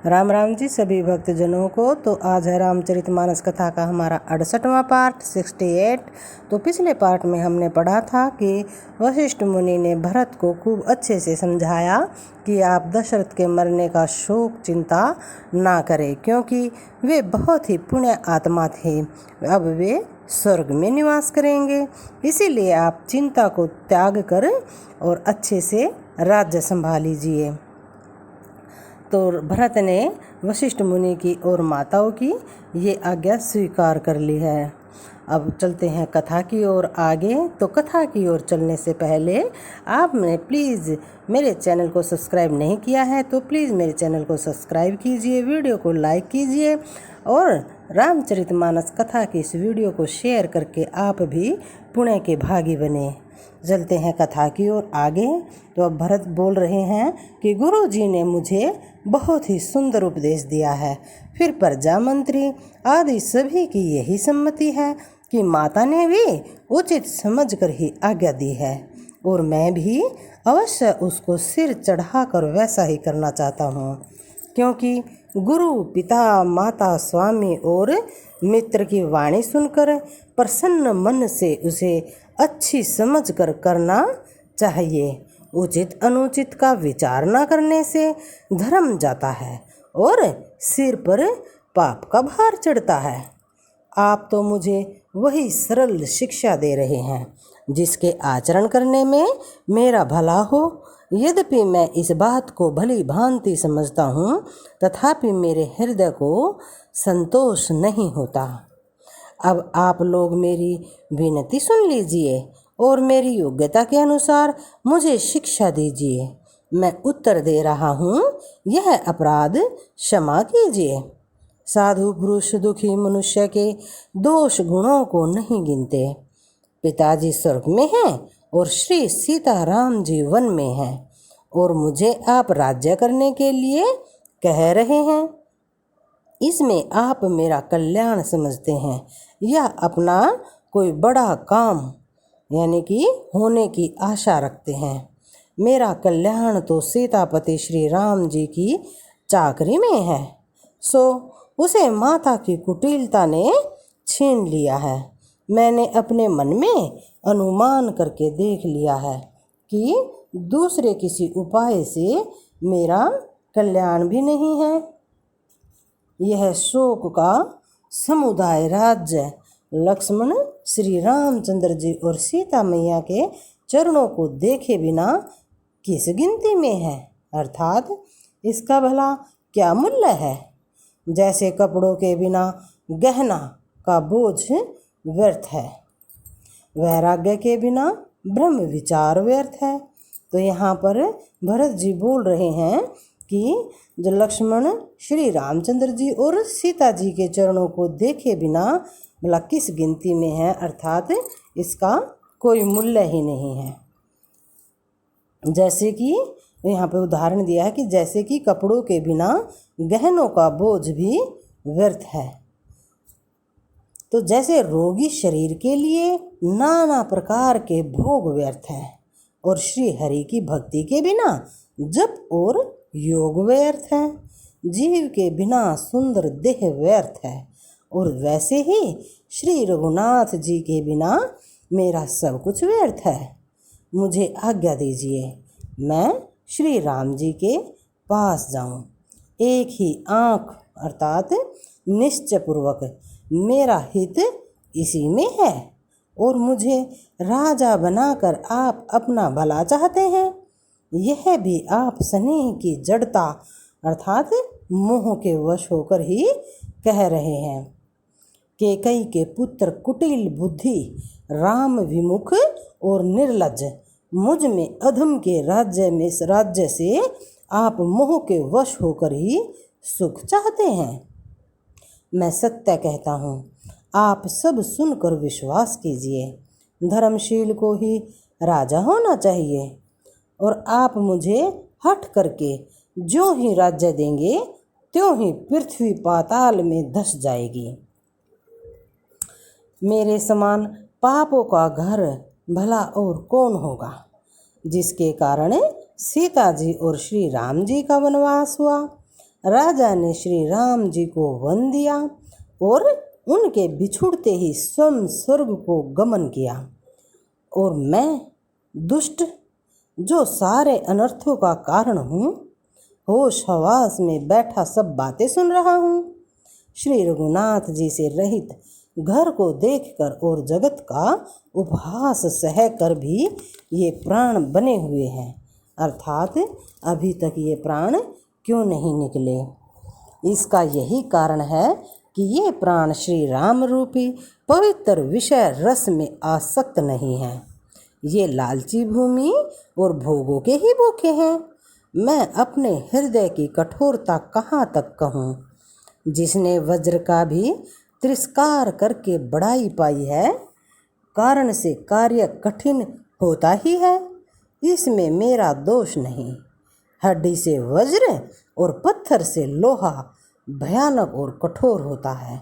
राम राम जी सभी भक्तजनों को। तो आज है रामचरितमानस कथा का हमारा 68वां पार्ट 68। तो पिछले पार्ट में हमने पढ़ा था कि वशिष्ठ मुनि ने भरत को खूब अच्छे से समझाया कि आप दशरथ के मरने का शोक चिंता ना करें, क्योंकि वे बहुत ही पुण्य आत्मा थे। अब वे स्वर्ग में निवास करेंगे, इसीलिए आप चिंता को त्याग कर और अच्छे से राज्य संभालीजिए। तो भरत ने वशिष्ठ मुनि की और माताओं की ये आज्ञा स्वीकार कर ली है। अब चलते हैं कथा की ओर आगे। तो कथा की ओर चलने से पहले आपने प्लीज़ मेरे चैनल को सब्सक्राइब नहीं किया है तो प्लीज़ मेरे चैनल को सब्सक्राइब कीजिए, वीडियो को लाइक कीजिए और रामचरितमानस कथा की इस वीडियो को शेयर करके आप भी पुण्य के भागी बने। चलते हैं कथा की ओर आगे। तो अब भरत बोल रहे हैं कि गुरु जी ने मुझे बहुत ही सुंदर उपदेश दिया है। फिर प्रजा मंत्री आदि सभी की यही सम्मति है कि माता ने भी उचित समझकर ही आज्ञा दी है और मैं भी अवश्य उसको सिर चढ़ाकर वैसा ही करना चाहता हूँ, क्योंकि गुरु पिता माता स्वामी और मित्र की वाणी सुनकर प्रसन्न मन से उसे अच्छी समझ कर करना चाहिए। उचित अनुचित का विचार न करने से धर्म जाता है और सिर पर पाप का भार चढ़ता है। आप तो मुझे वही सरल शिक्षा दे रहे हैं जिसके आचरण करने में मेरा भला हो। यद्यपि मैं इस बात को भली भांति समझता हूँ, तथापि मेरे हृदय को संतोष नहीं होता। अब आप लोग मेरी विनती सुन लीजिए और मेरी योग्यता के अनुसार मुझे शिक्षा दीजिए। मैं उत्तर दे रहा हूँ, यह अपराध क्षमा कीजिए। साधु पुरुष दुखी मनुष्य के दोष गुणों को नहीं गिनते। पिताजी स्वर्ग में हैं और श्री सीताराम जी वन में हैं और मुझे आप राज्य करने के लिए कह रहे हैं। इसमें आप मेरा कल्याण समझते हैं या अपना कोई बड़ा काम यानी कि होने की आशा रखते हैं। मेरा कल्याण तो सीतापति श्री राम जी की चाकरी में है, सो उसे माता की कुटिलता ने छीन लिया है। मैंने अपने मन में अनुमान करके देख लिया है कि दूसरे किसी उपाय से मेरा कल्याण भी नहीं है। यह शोक का समुदाय राज्य लक्ष्मण श्री रामचंद्र जी और सीता मैया के चरणों को देखे बिना किस गिनती में है, अर्थात इसका भला क्या मूल्य है। जैसे कपड़ों के बिना गहना का बोझ व्यर्थ है, वैराग्य के बिना ब्रह्म विचार व्यर्थ है। तो यहाँ पर भरत जी बोल रहे हैं कि जो लक्ष्मण श्री रामचंद्र जी और सीता जी के चरणों को देखे बिना भला किस गिनती में है, अर्थात इसका कोई मूल्य ही नहीं है। जैसे कि यहाँ पे उदाहरण दिया है कि जैसे कि कपड़ों के बिना गहनों का बोझ भी व्यर्थ है। तो जैसे रोगी शरीर के लिए नाना प्रकार के भोग व्यर्थ हैं और श्री हरि की भक्ति के बिना जप और योग व्यर्थ है। जीव के बिना सुंदर देह व्यर्थ है और वैसे ही श्री रघुनाथ जी के बिना मेरा सब कुछ व्यर्थ है। मुझे आज्ञा दीजिए, मैं श्री राम जी के पास जाऊं। एक ही आँख अर्थात निश्चयपूर्वक मेरा हित इसी में है और मुझे राजा बनाकर आप अपना भला चाहते हैं। यह भी आप स्नेह की जड़ता अर्थात मोह के वश होकर ही कह रहे हैं। कैकेयी के पुत्र कुटिल बुद्धि, राम विमुख और निर्लज्ज, मुझ में अधम के राज्य से आप मोह के वश होकर ही सुख चाहते हैं। मैं सत्य कहता हूँ, आप सब सुनकर विश्वास कीजिए। धर्मशील को ही राजा होना चाहिए और आप मुझे हठ करके जो ही राज्य देंगे त्यों ही पृथ्वी पाताल में धस जाएगी। मेरे समान पापों का घर भला और कौन होगा, जिसके कारण सीता जी और श्री राम जी का वनवास हुआ। राजा ने श्री राम जी को वन दिया और उनके बिछुड़ते ही स्वयं स्वर्ग को गमन किया। और मैं दुष्ट, जो सारे अनर्थों का कारण हूँ, होश हवास में बैठा सब बातें सुन रहा हूँ। श्री रघुनाथ जी से रहित घर को देखकर और जगत का उपहास सह कर भी ये प्राण बने हुए हैं, अर्थात अभी तक ये प्राण क्यों नहीं निकले। इसका यही कारण है कि ये प्राण श्री राम रूपी पवित्र विषय रस में आसक्त नहीं हैं। ये लालची भूमि और भोगों के ही भूखे हैं। मैं अपने हृदय की कठोरता कहाँ तक कहूँ। जिसने वज्र का भी तिरस्कार करके बढ़ाई पाई है, कारण से कार्य कठिन होता ही है, इसमें मेरा दोष नहीं। हड्डी से वज्र और पत्थर से लोहा भयानक और कठोर होता है।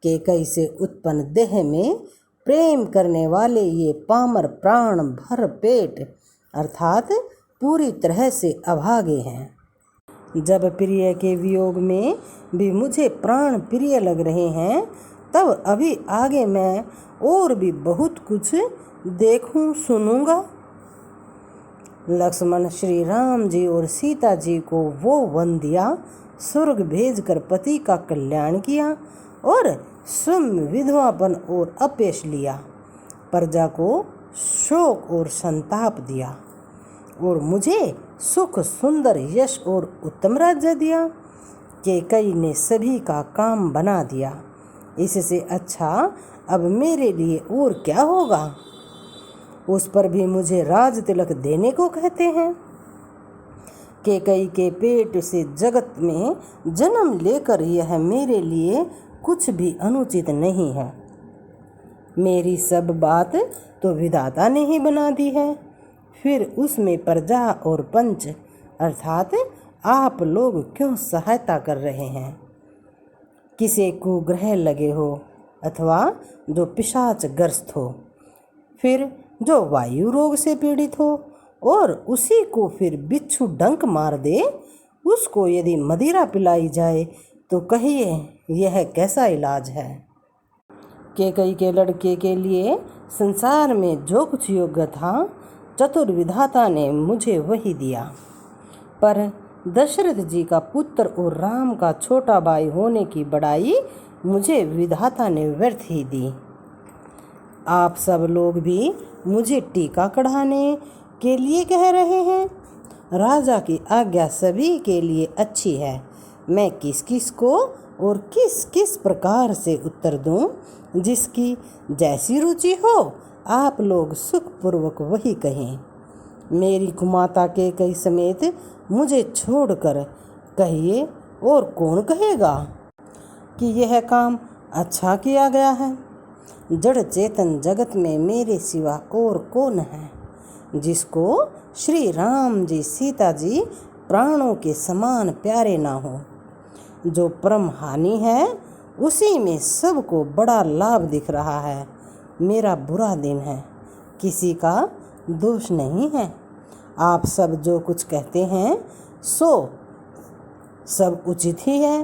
केकई से उत्पन्न देह में प्रेम करने वाले ये पामर प्राण भर पेट अर्थात पूरी तरह से अभागे हैं। जब प्रिय के वियोग में भी मुझे प्राण प्रिय लग रहे हैं, तब अभी आगे मैं और भी बहुत कुछ देखूं सुनूंगा। लक्ष्मण श्री राम जी और सीता जी को वो वन दिया, स्वर्ग भेजकर पति का कल्याण किया और स्वयं विधवापन और अपयश लिया, प्रजा को शोक और संताप दिया और मुझे सुख सुंदर यश और उत्तम राज्य दिया। कैकेयी ने सभी का काम बना दिया। इससे अच्छा अब मेरे लिए और क्या होगा। उस पर भी मुझे राज तिलक देने को कहते हैं। कैकेयी के पेट से जगत में जन्म लेकर यह मेरे लिए कुछ भी अनुचित नहीं है। मेरी सब बात तो विधाता ने ही बना दी है, फिर उसमें प्रजा और पंच अर्थात आप लोग क्यों सहायता कर रहे हैं। किसी को ग्रह लगे हो अथवा जो पिशाच ग्रस्त हो, फिर जो वायु रोग से पीड़ित हो और उसी को फिर बिच्छू डंक मार दे, उसको यदि मदिरा पिलाई जाए तो कहिए यह कैसा इलाज है। कैकेयी के लड़के के लिए संसार में जो कुछ योग्य था, चतुर्विधाता ने मुझे वही दिया, पर दशरथ जी का पुत्र और राम का छोटा भाई होने की बड़ाई मुझे विधाता ने व्यर्थ ही दी। आप सब लोग भी मुझे टीका कढ़ाने के लिए कह रहे हैं। राजा की आज्ञा सभी के लिए अच्छी है। मैं किस किस को और किस किस प्रकार से उत्तर दूं, जिसकी जैसी रुचि हो आप लोग सुखपूर्वक वही कहें। मेरी कुमाता कैकेयी समेत मुझे छोड़कर कहिए और कौन कहेगा कि यह काम अच्छा किया गया है। जड़ चेतन जगत में मेरे सिवा और कौन है, जिसको श्री राम जी सीता जी प्राणों के समान प्यारे ना हो। जो परम हानि है उसी में सबको बड़ा लाभ दिख रहा है। मेरा बुरा दिन है, किसी का दोष नहीं है। आप सब जो कुछ कहते हैं सो सब उचित ही है,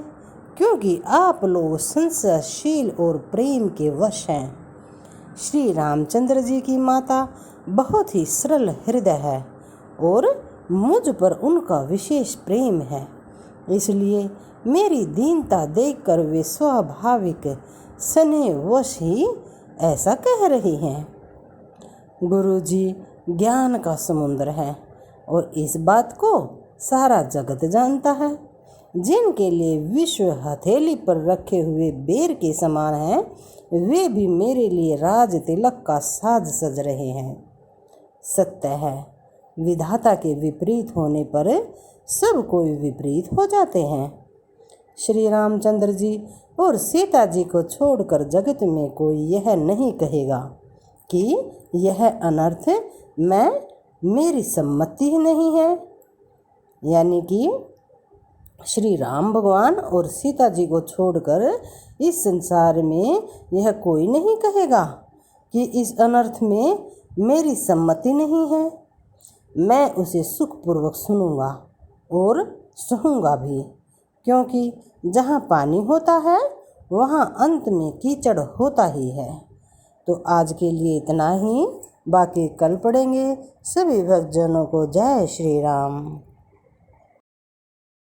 क्योंकि आप लोग संशयशील और प्रेम के वश हैं। श्री रामचंद्र जी की माता बहुत ही सरल हृदय है और मुझ पर उनका विशेष प्रेम है, इसलिए मेरी दीनता देखकर वे स्वाभाविक स्नेहवश ही ऐसा कह रही हैं। गुरु जी ज्ञान का समुद्र है और इस बात को सारा जगत जानता है। जिनके लिए विश्व हथेली पर रखे हुए बेर के समान है, वे भी मेरे लिए राज तिलक का साज सज रहे हैं। सत्य है, विधाता के विपरीत होने पर सब कोई विपरीत हो जाते हैं। श्री रामचंद्र जी और सीता जी को छोड़कर जगत में कोई यह नहीं कहेगा कि यह अनर्थ मेरी सम्मति ही नहीं है। यानी कि श्री राम भगवान और सीता जी को छोड़कर इस संसार में यह कोई नहीं कहेगा कि इस अनर्थ में मेरी सम्मति नहीं है। मैं उसे सुखपूर्वक सुनूंगा और सहूँगा भी। क्योंकि जहाँ पानी होता है वहाँ अंत में कीचड़ होता ही है। तो आज के लिए इतना ही, बाकी कल पढ़ेंगे। सभी भक्तजनों को जय श्री राम।